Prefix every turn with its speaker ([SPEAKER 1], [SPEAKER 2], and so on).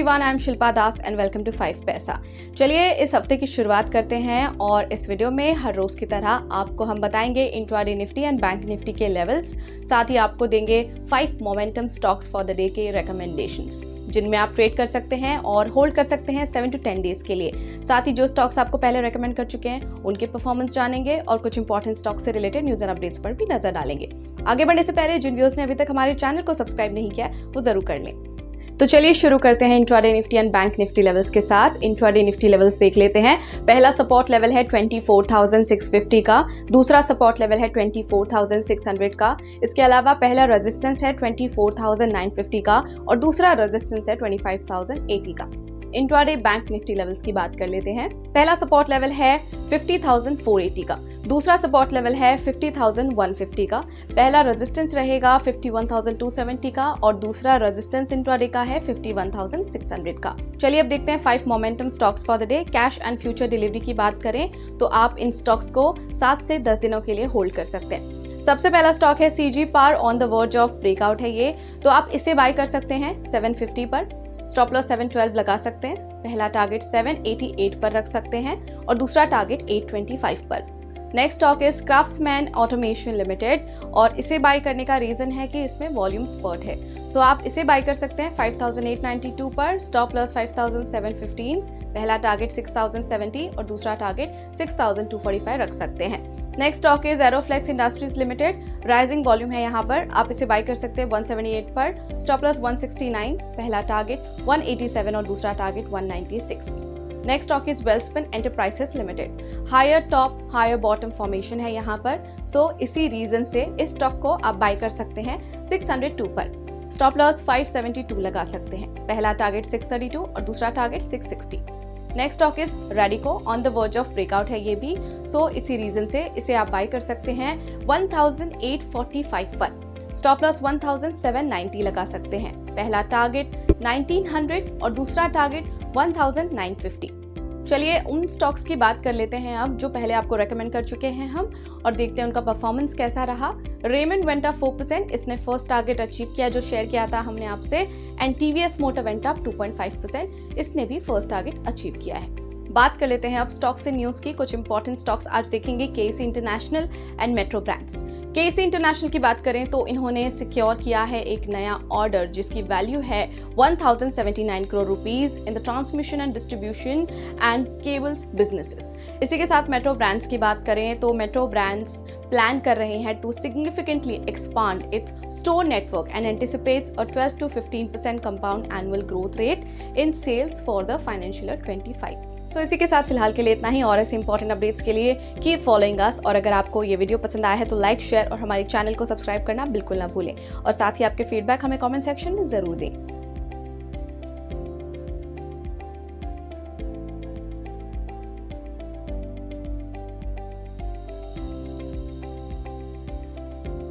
[SPEAKER 1] Everyone, I am Shilpa Das and welcome to 5 Paisa. चलिए इस हफ्ते की शुरुआत करते हैं और इस वीडियो में हर रोज की तरह आपको हम बताएंगे intraday Nifty and bank Nifty के लेवल्स, साथ ही आपको देंगे 5 momentum stocks for the day के रिकमेंडेशंस जिनमें आप ट्रेड कर सकते हैं और होल्ड कर सकते हैं 7 to 10 डेज के लिए। साथ ही जो स्टॉक्स आपको पहले रेकमेंड कर चुके हैं उनके परफॉर्मेंस जानेंगे और कुछ इंपॉर्टेंट स्टॉक से रिलेटेड न्यूज एंड अपडेट्स पर भी नजर डालेंगे। आगे बढ़ने से पहले जिन व्यूअर्स ने अभी तक हमारे चैनल को सब्सक्राइब नहीं किया वो जरूर कर लें। तो चलिए शुरू करते हैं intraday Nifty and bank Nifty levels के साथ। इंट्राडे निफ्टी लेवल्स देख लेते हैं। पहला सपोर्ट लेवल है 24,650 का, दूसरा सपोर्ट लेवल है 24,600 का, इसके अलावा पहला रेजिस्टेंस है 24,950 का और दूसरा रेजिस्टेंस है 25,080 का। इंट्राडे बैंक निफ्टी लेवल्स की बात कर लेते हैं। पहला सपोर्ट लेवल है 50,480 का, दूसरा सपोर्ट लेवल है 50,150 का, पहला रेजिस्टेंस रहेगा 51,270 का और दूसरा रेजिस्टेंस इंट्राडे का है 51,600 का। चलिए अब देखते हैं 5 momentum stocks for the day. Cash and future delivery की बात करें तो आप इन स्टॉक्स को 7 से 10 दिनों के लिए होल्ड कर सकते हैं। सबसे पहला स्टॉक है CG power, on the verge of breakout है ये, तो आप इसे बाय कर सकते हैं 750 पर। स्टॉप लॉस 712 लगा सकते हैं। पहला टारगेट 788 पर रख सकते हैं और दूसरा टारगेट 825 पर। Next stock is craftsman automation limited और इसे बाय करने का रीजन है कि इसमें वॉल्यूम स्पर्ट है, सो आप इसे बाय कर सकते हैं 5,892 पर। स्टॉप लॉस 5,715, पहला टारगेट 6,070 और दूसरा टारगेट 6,245 रख सकते हैं। Next stock is Aeroflex industries limited, rising volume है यहाँ पर, आप इसे बाय कर सकते हैं 178 पर। स्टॉप लॉस 169, पहला टारगेट 187 और दूसरा target 196। Next stock is Welspun enterprises limited, higher top higher bottom formation है यहाँ पर, सो इसी रीजन से इस स्टॉक को आप बाय कर सकते हैं 602 पर। स्टॉप लॉस 572 लगा सकते हैं, पहला टारगेट 632 और दूसरा target 660। Next stock is Radico, on the verge of breakout है ये भी, सो इसी रीजन से इसे आप बाय कर सकते हैं 1,845 पर। स्टॉप लॉस 1,790 लगा सकते हैं, पहला टारगेट 1,900 और दूसरा टारगेट 1,950। चलिए उन स्टॉक्स की बात कर लेते हैं अब जो पहले आपको रेकमेंड कर चुके हैं हम, और देखते हैं उनका परफॉर्मेंस कैसा रहा। रेमंड वेंट अप 4%, इसने फर्स्ट टारगेट अचीव किया जो शेयर किया था हमने आपसे, and TVS motor went up 2.5%, इसने भी फर्स्ट टारगेट अचीव किया है। बात कर लेते हैं अब स्टॉक्स एंड न्यूज की। कुछ इंपॉर्टेंट स्टॉक्स आज देखेंगे, KC international and metro brands. KC international की बात करें तो इन्होंने सिक्योर किया है एक नया ऑर्डर जिसकी वैल्यू है 1,079 crore rupees in the transmission and distribution and cables businesses. इसी के साथ मेट्रो ब्रांड्स की बात करें तो मेट्रो ब्रांड्स प्लान कर रहे हैं to significantly expand its store network and anticipates a 12 to 15% compound annual growth rate in sales for the financial year 25। तो इसी के साथ फिलहाल के लिए इतना ही, और ऐसे इंपॉर्टेंट अपडेट्स के लिए कीप फॉलोइंग अस। और अगर आपको ये वीडियो पसंद आया है तो लाइक, शेयर और हमारे चैनल को सब्सक्राइब करना बिल्कुल ना भूलें, और साथ ही आपके फीडबैक हमें कमेंट सेक्शन में जरूर दें।